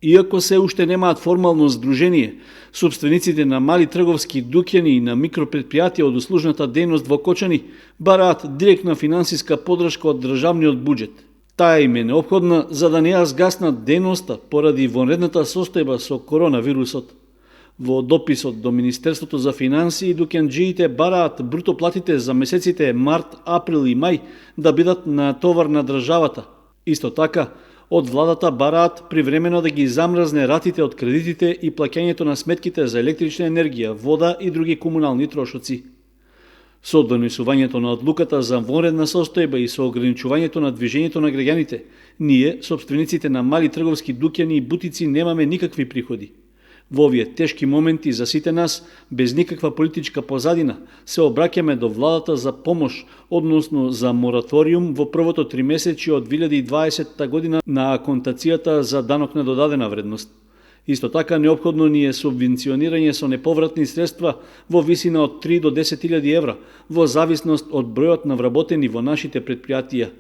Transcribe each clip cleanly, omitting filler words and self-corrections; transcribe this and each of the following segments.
Иако се уште немаат формално здружение, собствениците на мали трговски дуќани и на микропредпријатија од услужната дејност во Кочани бараат директна финансиска подршка од државниот буџет. Таа им е неопходна за да не ја згаснат дејноста поради вонредната состојба со коронавирусот. Во дописот до Министерството за финансии, дуќанџиите бараат бруто платите за месеците март, април и мај да бидат на товар на државата. Исто така, од владата бараат привремено да ги замрзне ратите од кредитите и плаќањето на сметките за електрична енергија, вода и други комунални трошоци. Со донесувањето на одлуката за вонредна состојба и со ограничувањето на движењето на граѓаните, ние, собствениците на мали трговски дуќани и бутици, немаме никакви приходи. Во овие тешки моменти за сите нас, без никаква политичка позадина, се обраќаме до владата за помош, односно за мораториум во првото тримесечје од 2020 година на аконтацијата за данок на додадена вредност. Исто така, неопходно ни е субвенционирање со неповратни средства во висина од 3 до 10.000 евра, во зависност од бројот на вработени во нашите предпријатија.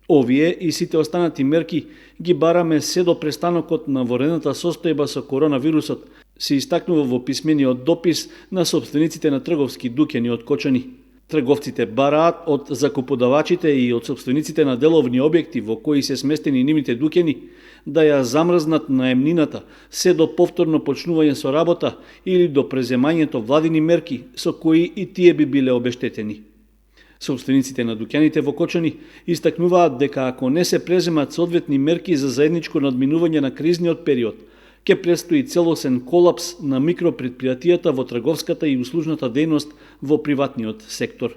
Овие и сите останати мерки ги бараме се до престанокот на вонредната состојба со коронавирусот, се истакнува во писмениот допис на собствениците на трговски дуќани од Кочани. Трговците бараат од закуподавачите и од собствениците на деловни објекти во кои се сместени нивните дуќани да ја замрзнат наемнината се до повторно почнување со работа или до преземањето владини мерки со кои и тие би биле обештетени. Собствениците на дуќаните во Кочани истакнуваат дека ако не се преземат соодветни мерки за заедничко надминување на кризниот период, ќе престои целосен колапс на микропредпријатијата во трговската и услужната дејност во приватниот сектор.